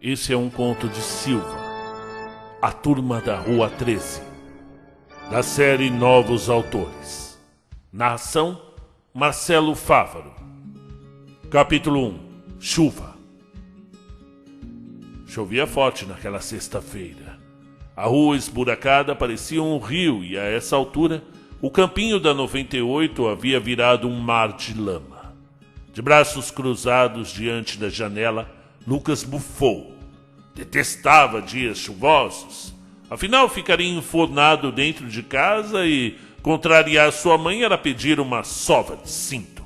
Esse é um conto de Silva, A Turma da Rua 13, da série Novos Autores. Narração: Marcelo Fávaro. Capítulo 1. Chuva. Chovia forte naquela sexta-feira. A rua esburacada parecia um rio e, a essa altura, o campinho da 98 havia virado um mar de lama. De braços cruzados diante da janela, Lucas bufou. Detestava dias chuvosos. Afinal, ficaria enfornado dentro de casa e contrariar sua mãe era pedir uma sova de cinto.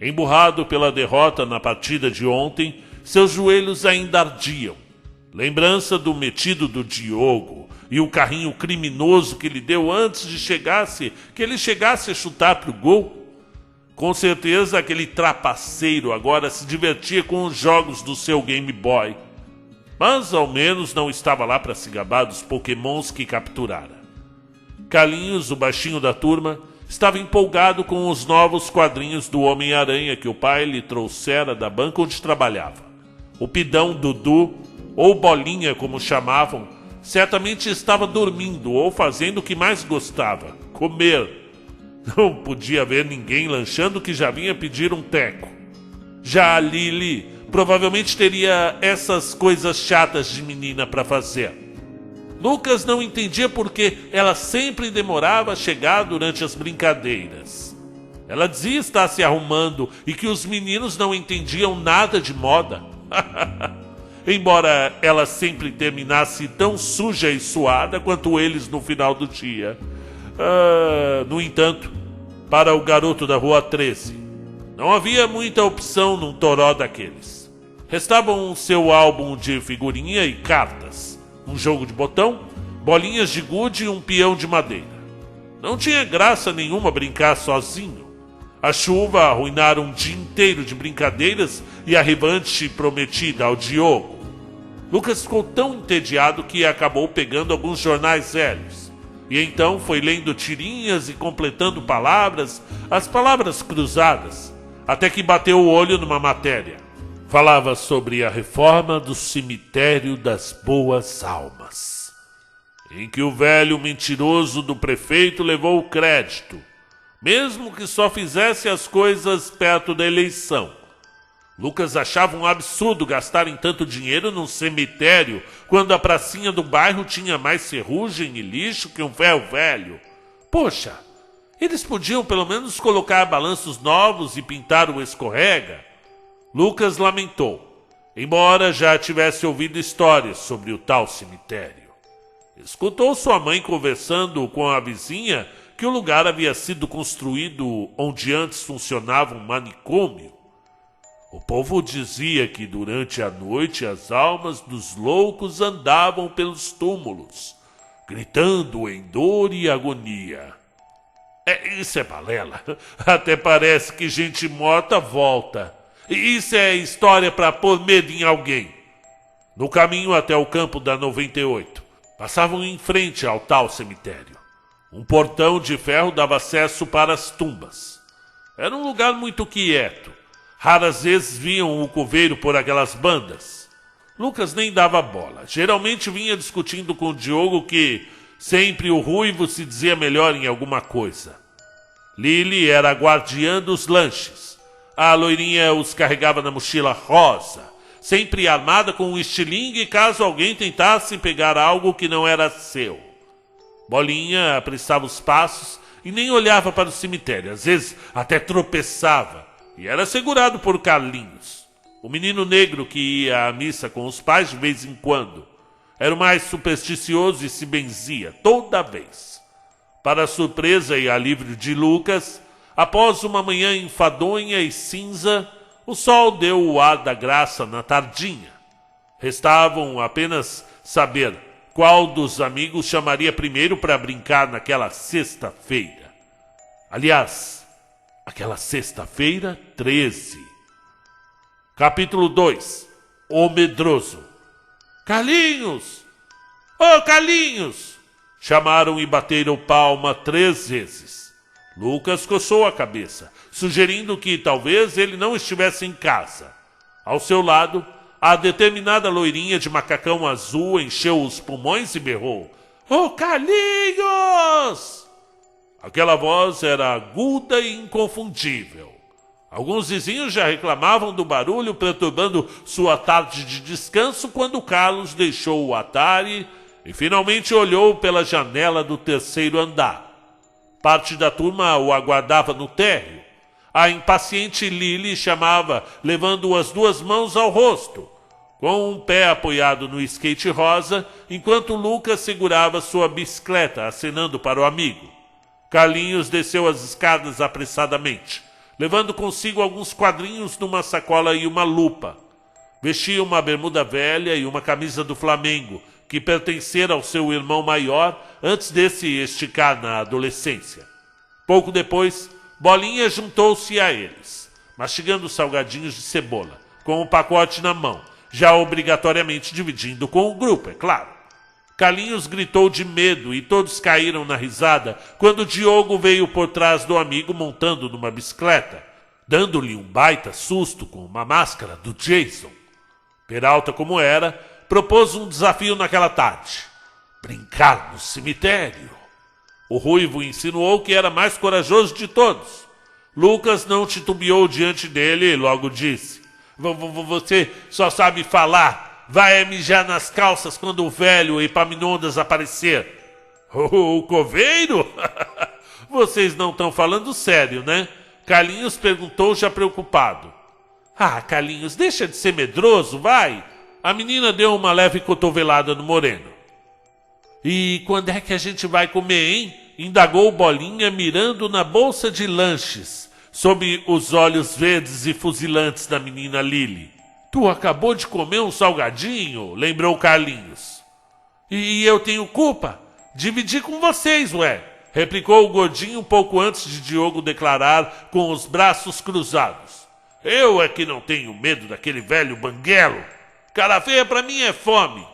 Emburrado pela derrota na partida de ontem, seus joelhos ainda ardiam. Lembrança do metido do Diogo e o carrinho criminoso que lhe deu antes de que ele chegasse a chutar para o gol. Com certeza aquele trapaceiro agora se divertia com os jogos do seu Game Boy. Mas ao menos não estava lá para se gabar dos pokémons que capturara. Carlinhos, o baixinho da turma, estava empolgado com os novos quadrinhos do Homem-Aranha que o pai lhe trouxera da banca onde trabalhava. O pidão Dudu, ou Bolinha como chamavam, certamente estava dormindo ou fazendo o que mais gostava, comer. Não podia ver ninguém lanchando que já vinha pedir um teco. Já a Lili provavelmente teria essas coisas chatas de menina para fazer. Lucas não entendia por que ela sempre demorava a chegar durante as brincadeiras. Ela dizia estar se arrumando e que os meninos não entendiam nada de moda. Embora ela sempre terminasse tão suja e suada quanto eles no final do dia. No entanto, para o garoto da Rua 13, não havia muita opção num toró daqueles. Restavam seu álbum de figurinha e cartas, um jogo de botão, bolinhas de gude e um peão de madeira. Não tinha graça nenhuma brincar sozinho. A chuva arruinara um dia inteiro de brincadeiras e a revanche prometida ao Diogo. Lucas ficou tão entediado que acabou pegando alguns jornais velhos. E então foi lendo tirinhas e completando palavras, as palavras cruzadas, até que bateu o olho numa matéria. Falava sobre a reforma do cemitério das boas almas, em que o velho mentiroso do prefeito levou o crédito, mesmo que só fizesse as coisas perto da eleição. Lucas achava um absurdo gastarem tanto dinheiro num cemitério quando a pracinha do bairro tinha mais ferrugem e lixo que um ferro velho. Poxa, eles podiam pelo menos colocar balanços novos e pintar o escorrega. Lucas lamentou, embora já tivesse ouvido histórias sobre o tal cemitério. Escutou sua mãe conversando com a vizinha que o lugar havia sido construído onde antes funcionava um manicômio. O povo dizia que durante a noite as almas dos loucos andavam pelos túmulos, gritando em dor e agonia. Isso é balela. Até parece que gente morta volta. Isso é história para pôr medo em alguém. No caminho até o campo da 98, passavam em frente ao tal cemitério. Um portão de ferro dava acesso para as tumbas. Era um lugar muito quieto. Raras vezes viam o coveiro por aquelas bandas. Lucas nem dava bola. Geralmente vinha discutindo com o Diogo que sempre o ruivo se dizia melhor em alguma coisa. Lili era a guardiã dos lanches. A loirinha os carregava na mochila rosa, sempre armada com um estilingue caso alguém tentasse pegar algo que não era seu. Bolinha apressava os passos e nem olhava para o cemitério. Às vezes até tropeçava e era segurado por Carlinhos, o menino negro que ia à missa com os pais de vez em quando. Era o mais supersticioso e se benzia toda vez. Para a surpresa e alívio de Lucas, após uma manhã enfadonha e cinza, o sol deu o ar da graça na tardinha. Restavam apenas saber qual dos amigos chamaria primeiro para brincar naquela sexta-feira. Aliás, aquela sexta-feira 13. Capítulo 2. O Medroso. Carlinhos! Ô Carlinhos! Chamaram e bateram palma 3 vezes. Lucas coçou a cabeça, sugerindo que talvez ele não estivesse em casa. Ao seu lado, a determinada loirinha de macacão azul encheu os pulmões e berrou: "Ô Carlinhos!" Aquela voz era aguda e inconfundível. Alguns vizinhos já reclamavam do barulho perturbando sua tarde de descanso quando Carlos deixou o Atari e finalmente olhou pela janela do terceiro andar. Parte da turma o aguardava no térreo. A impaciente Lili chamava, levando as duas mãos ao rosto, com um pé apoiado no skate rosa, enquanto Lucas segurava sua bicicleta, acenando para o amigo. Carlinhos desceu as escadas apressadamente, levando consigo alguns quadrinhos numa sacola e uma lupa. Vestia uma bermuda velha e uma camisa do Flamengo, que pertencera ao seu irmão maior antes desse esticar na adolescência. Pouco depois, Bolinha juntou-se a eles, mastigando salgadinhos de cebola, com um pacote na mão, já obrigatoriamente dividindo com o grupo, é claro. Carlinhos gritou de medo e todos caíram na risada quando Diogo veio por trás do amigo montando numa bicicleta, dando-lhe um baita susto com uma máscara do Jason. Peralta, como era, propôs um desafio naquela tarde: brincar no cemitério. O Ruivo insinuou que era mais corajoso de todos. Lucas não titubeou diante dele e logo disse: Você só sabe falar. Vai mijar nas calças quando o velho Epaminondas aparecer." O coveiro? Vocês não estão falando sério, né? Carlinhos perguntou já preocupado. Carlinhos, deixa de ser medroso, vai. A menina deu uma leve cotovelada no Moreno. E quando é que a gente vai comer, hein? Indagou Bolinha mirando na bolsa de lanches, sob os olhos verdes e fuzilantes da menina Lili. Tu acabou de comer um salgadinho, lembrou Carlinhos. E eu tenho culpa? Dividi com vocês, ué, replicou o gordinho um pouco antes de Diogo declarar com os braços cruzados. Eu é que não tenho medo daquele velho banguelo. Cara feia pra mim é fome.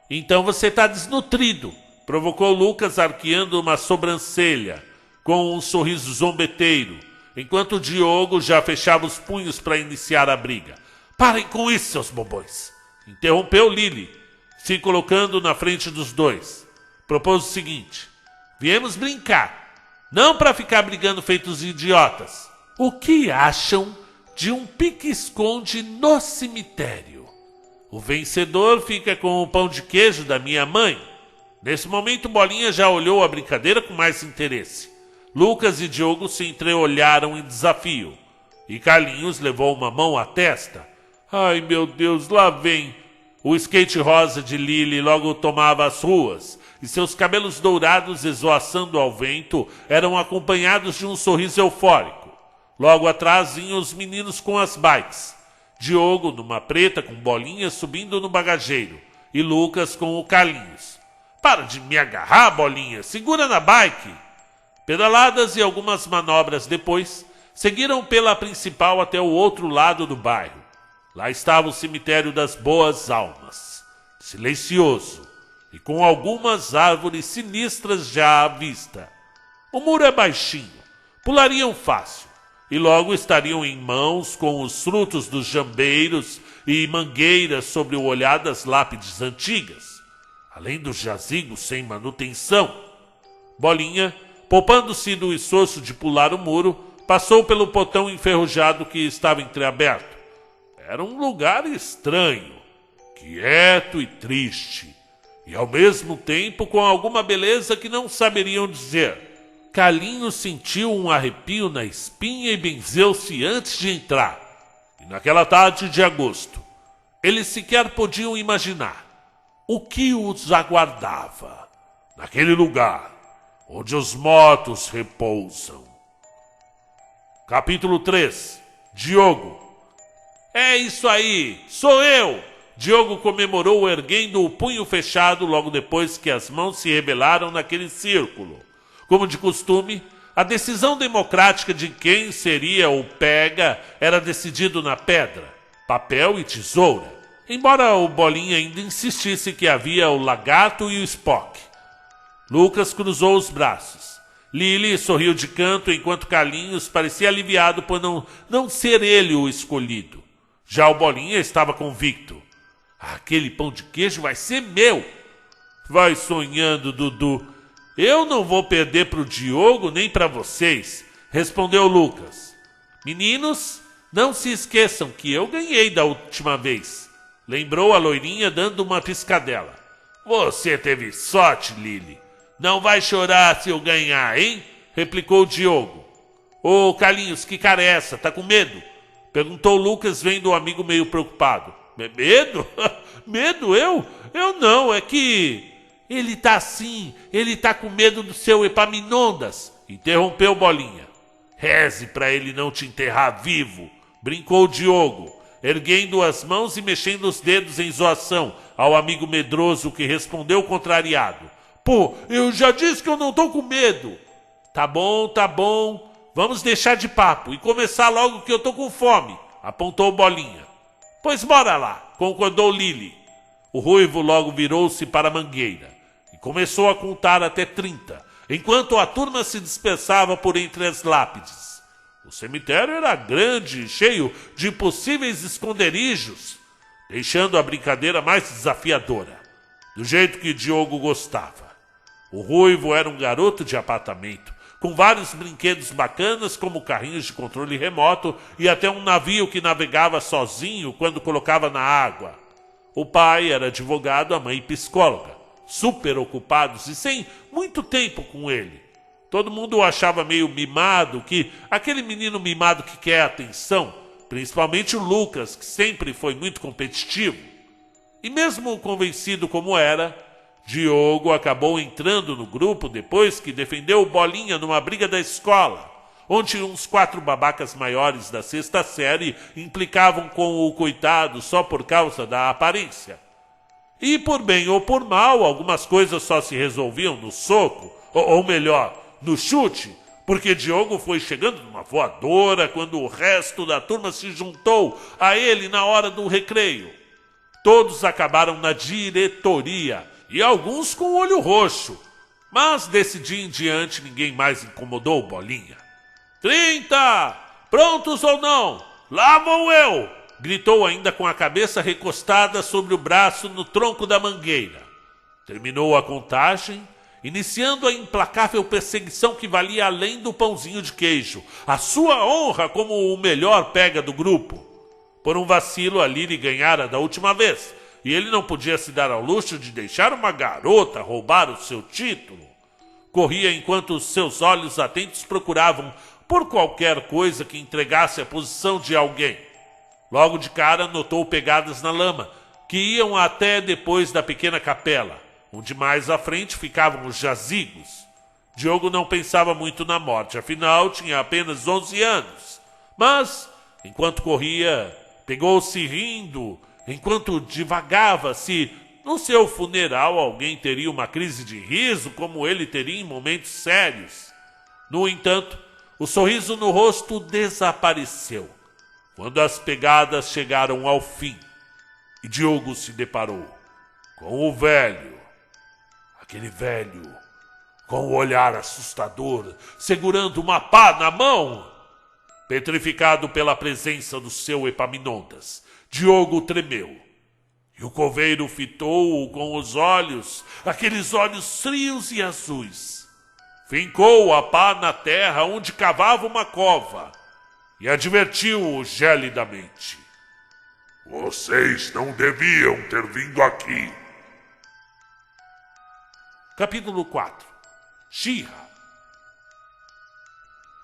Então você tá desnutrido, provocou Lucas arqueando uma sobrancelha, com um sorriso zombeteiro, enquanto Diogo já fechava os punhos para iniciar a briga. Parem com isso, seus bobões! Interrompeu Lili, se colocando na frente dos dois. Propôs o seguinte: viemos brincar, não para ficar brigando feitos idiotas. O que acham de um pique-esconde no cemitério? O vencedor fica com o pão de queijo da minha mãe. Nesse momento, Bolinha já olhou a brincadeira com mais interesse. Lucas e Diogo se entreolharam em desafio, e Carlinhos levou uma mão à testa. Ai, meu Deus, lá vem! O skate rosa de Lili logo tomava as ruas, e seus cabelos dourados esvoaçando ao vento eram acompanhados de um sorriso eufórico. Logo atrás vinham os meninos com as bikes. Diogo numa preta com Bolinha subindo no bagageiro, e Lucas com o Carlinhos. Para de me agarrar, Bolinha! Segura na bike! Pedaladas e algumas manobras depois, seguiram pela principal até o outro lado do bairro. Lá estava o cemitério das boas almas, silencioso e com algumas árvores sinistras já à vista. O muro é baixinho, pulariam fácil e logo estariam em mãos com os frutos dos jambeiros e mangueiras sobre o olhar das lápides antigas, além dos jazigos sem manutenção. Bolinha, poupando-se do esforço de pular o muro, passou pelo portão enferrujado que estava entreaberto. Era um lugar estranho, quieto e triste, e ao mesmo tempo com alguma beleza que não saberiam dizer. Carlinhos sentiu um arrepio na espinha e benzeu-se antes de entrar. E naquela tarde de agosto, eles sequer podiam imaginar o que os aguardava naquele lugar onde os mortos repousam. Capítulo 3. Diogo. É isso aí, sou eu! Diogo comemorou erguendo o punho fechado logo depois que as mãos se rebelaram naquele círculo. Como de costume, a decisão democrática de quem seria o pega era decidido na pedra, papel e tesoura, embora o Bolinha ainda insistisse que havia o lagarto e o Spock. Lucas cruzou os braços. Lili sorriu de canto enquanto Carlinhos parecia aliviado por não ser ele o escolhido. Já o Bolinha estava convicto. Aquele pão de queijo vai ser meu. Vai sonhando, Dudu. Eu não vou perder pro Diogo nem para vocês, respondeu Lucas. Meninos, não se esqueçam que eu ganhei da última vez, lembrou a loirinha dando uma piscadela. Você teve sorte, Lili. Não vai chorar se eu ganhar, hein? Replicou o Diogo. Ô, Carlinhos, que cara é essa? Tá com medo? Perguntou Lucas, vendo o amigo meio preocupado. Medo? Medo? Eu não, é que... Ele tá assim, ele tá com medo do seu Epaminondas, interrompeu Bolinha. Reze pra ele não te enterrar vivo, brincou o Diogo, erguendo as mãos e mexendo os dedos em zoação ao amigo medroso que respondeu contrariado. Pô, eu já disse que eu não tô com medo. Tá bom, vamos deixar de papo e começar logo que eu tô com fome, apontou Bolinha. Pois bora lá, concordou Lili. O ruivo logo virou-se para a mangueira e começou a contar até 30, enquanto a turma se dispersava por entre as lápides. O cemitério era grande e cheio de possíveis esconderijos, deixando a brincadeira mais desafiadora, do jeito que Diogo gostava. O ruivo era um garoto de apartamento, com vários brinquedos bacanas como carrinhos de controle remoto e até um navio que navegava sozinho quando colocava na água. O pai era advogado, a mãe psicóloga, super ocupados e sem muito tempo com ele. Todo mundo o achava meio mimado, aquele menino mimado que quer atenção, principalmente o Lucas, que sempre foi muito competitivo. E mesmo convencido como era, Diogo acabou entrando no grupo depois que defendeu Bolinha numa briga da escola, onde uns 4 babacas maiores da 6ª série implicavam com o coitado só por causa da aparência. E por bem ou por mal, algumas coisas só se resolviam no soco, ou melhor, no chute, porque Diogo foi chegando numa voadora quando o resto da turma se juntou a ele na hora do recreio. Todos acabaram na diretoria, e alguns com o olho roxo, mas desse dia em diante ninguém mais incomodou Bolinha. 30! Prontos ou não? Lá vou eu! Gritou ainda com a cabeça recostada sobre o braço no tronco da mangueira. Terminou a contagem, iniciando a implacável perseguição que valia além do pãozinho de queijo, a sua honra como o melhor pega do grupo. Por um vacilo, a Lili ganhara da última vez, e ele não podia se dar ao luxo de deixar uma garota roubar o seu título. Corria enquanto seus olhos atentos procuravam por qualquer coisa que entregasse a posição de alguém. Logo de cara notou pegadas na lama, que iam até depois da pequena capela, onde mais à frente ficavam os jazigos. Diogo não pensava muito na morte, afinal tinha apenas 11 anos. Mas, enquanto corria, pegou-se rindo, enquanto divagava se no seu funeral alguém teria uma crise de riso como ele teria em momentos sérios. No entanto, o sorriso no rosto desapareceu quando as pegadas chegaram ao fim e Diogo se deparou com o velho, aquele velho com o olhar assustador, segurando uma pá na mão. Petrificado pela presença do seu Epaminondas, Diogo tremeu, e o coveiro fitou-o com os olhos, aqueles olhos frios e azuis. Fincou a pá na terra onde cavava uma cova, e advertiu-o gelidamente. Vocês não deviam ter vindo aqui. Capítulo 4. Shira.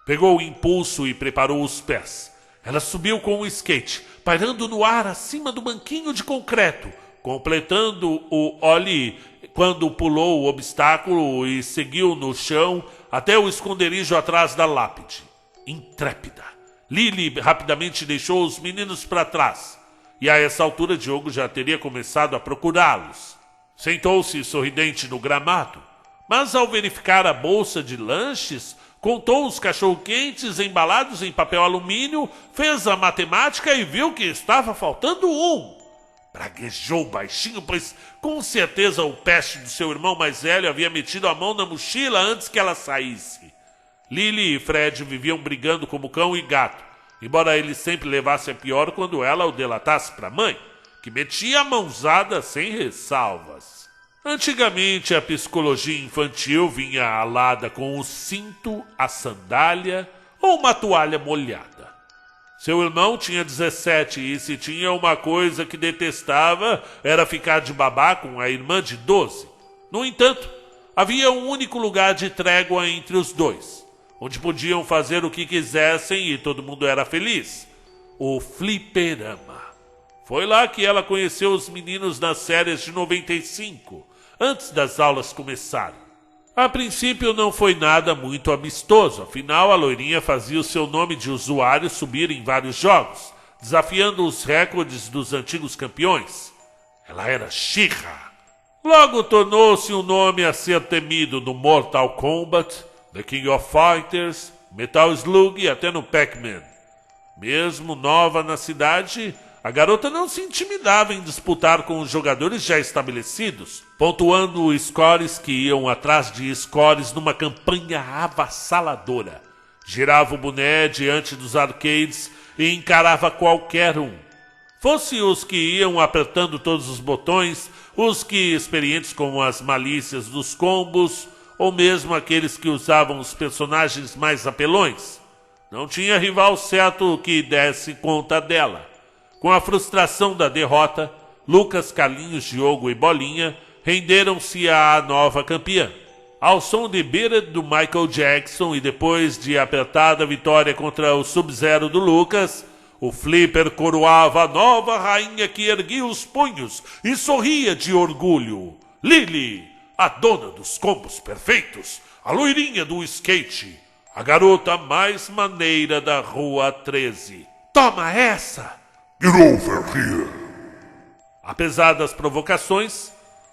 Pegou o impulso e preparou os pés. Ela subiu com o skate, pairando no ar acima do banquinho de concreto, completando o ollie quando pulou o obstáculo e seguiu no chão até o esconderijo atrás da lápide. Intrépida, Lili rapidamente deixou os meninos para trás, e a essa altura Diogo já teria começado a procurá-los. Sentou-se sorridente no gramado, mas ao verificar a bolsa de lanches, contou os cachorro-quentes embalados em papel alumínio, fez a matemática e viu que estava faltando um. Praguejou baixinho, pois com certeza o peste do seu irmão mais velho havia metido a mão na mochila antes que ela saísse. Lili e Fred viviam brigando como cão e gato, embora ele sempre levasse a pior quando ela o delatasse para a mãe, que metia a mãozada sem ressalvas. Antigamente, a psicologia infantil vinha alada com o cinto, a sandália ou uma toalha molhada. Seu irmão tinha 17 e se tinha uma coisa que detestava era ficar de babá com a irmã de 12. No entanto, havia um único lugar de trégua entre os dois, onde podiam fazer o que quisessem e todo mundo era feliz: o fliperama. Foi lá que ela conheceu os meninos nas séries de 95, antes das aulas começarem. A princípio não foi nada muito amistoso, afinal a loirinha fazia o seu nome de usuário subir em vários jogos, desafiando os recordes dos antigos campeões. Ela era She-Ra. Logo tornou-se um nome a ser temido no Mortal Kombat, The King of Fighters, Metal Slug e até no Pac-Man. Mesmo nova na cidade, a garota não se intimidava em disputar com os jogadores já estabelecidos, pontuando scores que iam atrás de scores numa campanha avassaladora. Girava o boné diante dos arcades e encarava qualquer um. Fosse os que iam apertando todos os botões, os que experientes com as malícias dos combos, ou mesmo aqueles que usavam os personagens mais apelões. Não tinha rival certo que desse conta dela. Com a frustração da derrota, Lucas, Carlinhos, Diogo e Bolinha renderam-se à nova campeã. Ao som de Beat It do Michael Jackson e depois de apertada vitória contra o Sub-Zero do Lucas, o Flipper coroava a nova rainha que erguia os punhos e sorria de orgulho. Lily, a dona dos combos perfeitos, a loirinha do skate, a garota mais maneira da Rua 13. Toma essa! Get over here! Apesar das provocações,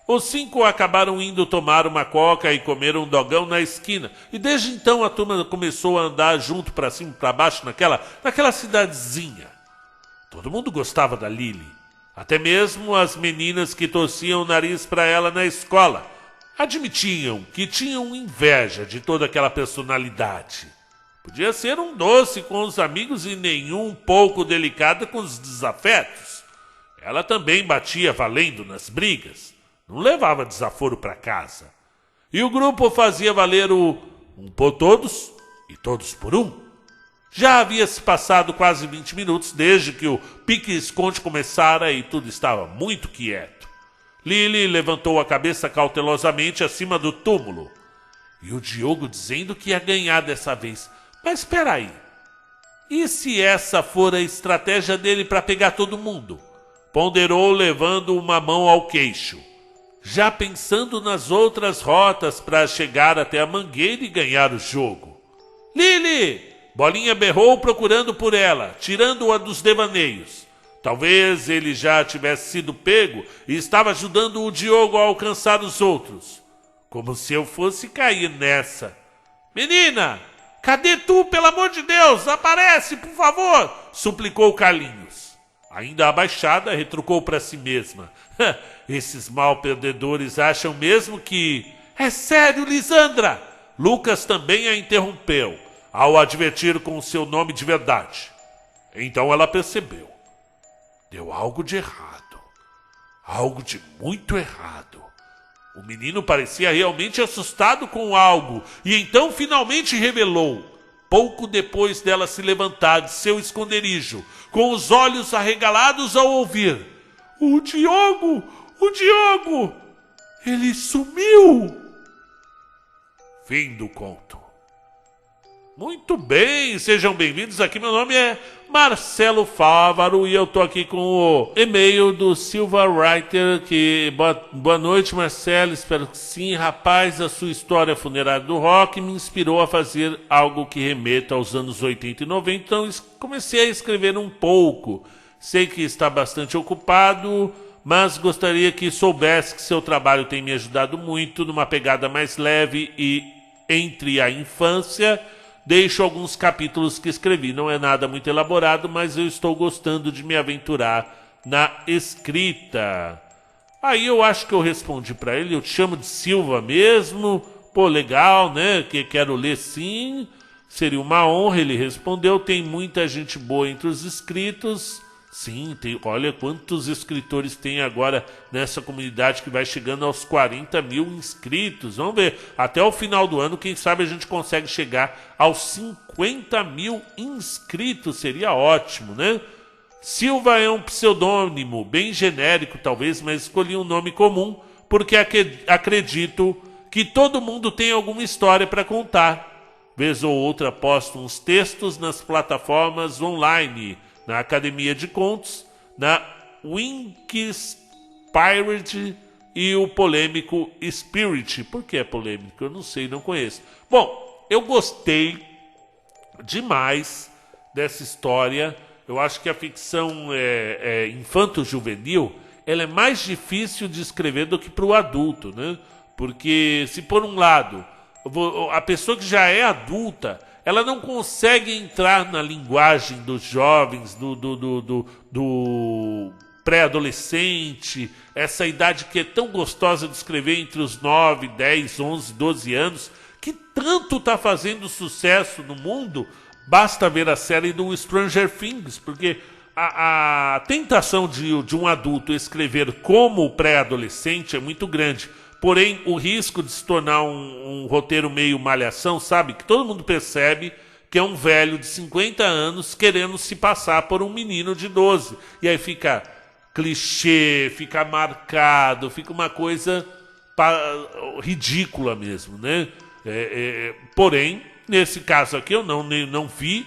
os 5 acabaram indo tomar uma coca e comer um dogão na esquina. E desde então a turma começou a andar junto para cima e para baixo naquela cidadezinha. Todo mundo gostava da Lily. Até mesmo as meninas que torciam o nariz para ela na escola admitiam que tinham inveja de toda aquela personalidade. Podia ser um doce com os amigos e nenhum pouco delicada com os desafetos. Ela também batia valendo nas brigas. Não levava desaforo para casa. E o grupo fazia valer o um por todos e todos por um. Já havia se passado quase 20 minutos desde que o pique-esconde começara e tudo estava muito quieto. Lily levantou a cabeça cautelosamente acima do túmulo. E o Diogo dizendo que ia ganhar dessa vez. Mas espera aí. E se essa for a estratégia dele para pegar todo mundo? Ponderou levando uma mão ao queixo, já pensando nas outras rotas para chegar até a mangueira e ganhar o jogo. Lily! Bolinha berrou procurando por ela, tirando-a dos devaneios. Talvez ele já tivesse sido pego e estava ajudando o Diogo a alcançar os outros. Como se eu fosse cair nessa. Menina! Cadê tu, pelo amor de Deus? Aparece, por favor! Suplicou Carlinhos. Ainda abaixada, retrucou para si mesma. Esses mal perdedores acham mesmo que... É sério, Lisandra! Lucas também a interrompeu, ao advertir com o seu nome de verdade. Então ela percebeu. Deu algo de errado. Algo de muito errado. O menino parecia realmente assustado com algo e então finalmente revelou, pouco depois dela se levantar de seu esconderijo, com os olhos arregalados ao ouvir: O Diogo! Ele sumiu! Fim do conto. Muito bem, sejam bem-vindos aqui. Meu nome é Marcelo Fávaro e eu tô aqui com o e-mail do Silva Writer, que... Boa noite, Marcelo, espero que sim. Rapaz, a sua história funerária do rock me inspirou a fazer algo que remeta aos anos 80 e 90, então comecei a escrever um pouco. Sei que está bastante ocupado, mas gostaria que soubesse que seu trabalho tem me ajudado muito numa pegada mais leve e entre a infância... Deixo alguns capítulos que escrevi. Não é nada muito elaborado, mas eu estou gostando de me aventurar na escrita. Aí eu acho que eu respondi para ele. Eu te chamo de Silva mesmo. Pô, legal, né? Que quero ler sim. Seria uma honra. Ele respondeu. Tem muita gente boa entre os inscritos. Sim, olha quantos escritores tem agora nessa comunidade que vai chegando aos 40 mil inscritos. Vamos ver, até o final do ano, quem sabe a gente consegue chegar aos 50 mil inscritos, seria ótimo, né? Silva é um pseudônimo, bem genérico talvez, mas escolhi um nome comum porque acredito que todo mundo tem alguma história para contar. Vez ou outra posto uns textos nas plataformas online, na Academia de Contos, na Winkispirit e o polêmico Spirit. Por que é polêmico? Eu não sei, não conheço. Bom, eu gostei demais dessa história. Eu acho que a ficção infanto-juvenil ela é mais difícil de escrever do que para o adulto, né? Porque se por um lado a pessoa que já é adulta ela não consegue entrar na linguagem dos jovens, do pré-adolescente, essa idade que é tão gostosa de escrever entre os 9, 10, 11, 12 anos, que tanto está fazendo sucesso no mundo, basta ver a série do Stranger Things, porque a tentação de um adulto escrever como pré-adolescente é muito grande. Porém, o risco de se tornar um roteiro meio malhação, sabe? Que todo mundo percebe que é um velho de 50 anos querendo se passar por um menino de 12. E aí fica clichê, fica marcado, fica uma coisa ridícula mesmo, né? Porém, nesse caso aqui eu não vi.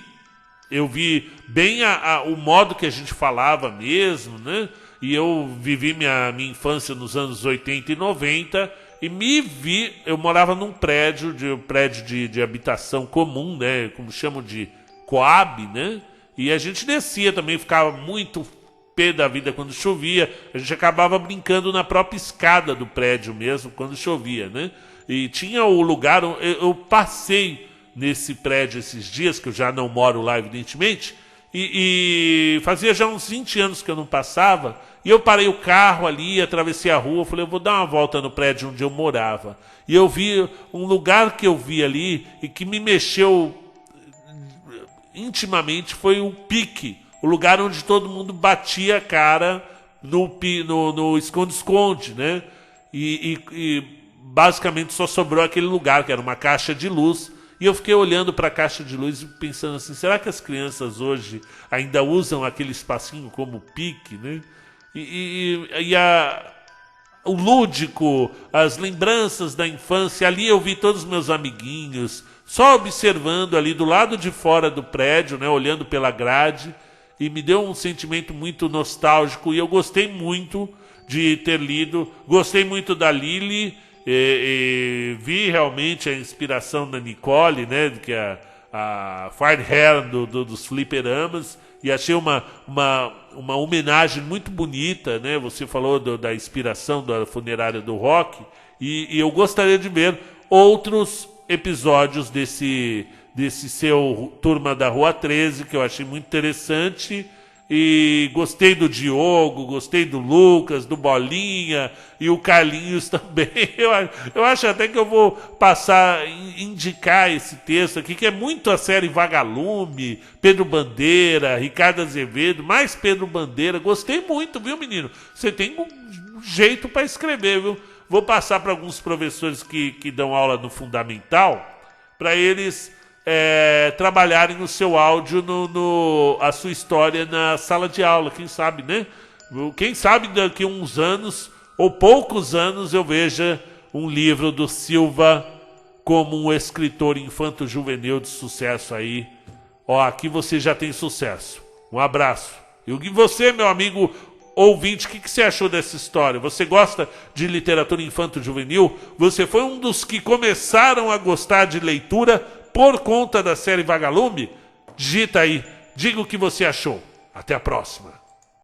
Eu vi bem o modo que a gente falava mesmo, né? E eu vivi minha infância nos anos 80 e 90 e eu morava num prédio de habitação comum, né? Como chamam de Coab, né? E a gente descia também, ficava muito pé da vida quando chovia. A gente acabava brincando na própria escada do prédio mesmo quando chovia, né? E tinha o lugar, eu passei nesse prédio esses dias, que eu já não moro lá, evidentemente, e fazia já uns 20 anos que eu não passava, e eu parei o carro ali, atravessei a rua, falei, eu vou dar uma volta no prédio onde eu morava. E eu vi um lugar que eu vi ali, e que me mexeu intimamente, foi o Pique, o lugar onde todo mundo batia a cara no esconde-esconde, né? E basicamente só sobrou aquele lugar, que era uma caixa de luz. E eu fiquei olhando para a caixa de luz e pensando assim, será que as crianças hoje ainda usam aquele espacinho como Pique, né? O lúdico, as lembranças da infância, ali eu vi todos os meus amiguinhos, só observando ali do lado de fora do prédio, né, olhando pela grade, e me deu um sentimento muito nostálgico, e eu gostei muito de ter lido, gostei muito da Lily, vi realmente a inspiração da Nicole, né, que é a Fire Hair dos fliperamas, e achei uma homenagem muito bonita, né? Você falou da inspiração da funerária do rock, e eu gostaria de ver outros episódios desse seu Turma da Rua 13, que eu achei muito interessante. E gostei do Diogo, gostei do Lucas, do Bolinha e o Carlinhos também. Eu acho até que eu vou passar, indicar esse texto aqui, que é muito a série Vagalume, Pedro Bandeira, Ricardo Azevedo, mais Pedro Bandeira. Gostei muito, viu, menino? Você tem um jeito para escrever, viu? Vou passar para alguns professores que dão aula no Fundamental, para eles trabalharem no seu áudio, a sua história na sala de aula, quem sabe, né? Quem sabe daqui a uns anos, ou poucos anos, eu veja um livro do Silva como um escritor infanto-juvenil de sucesso aí. Ó, aqui você já tem sucesso. Um abraço. E você, meu amigo ouvinte, o que você achou dessa história? Você gosta de literatura infanto-juvenil? Você foi um dos que começaram a gostar de leitura por conta da série Vagalume? Digita aí, diga o que você achou. Até a próxima.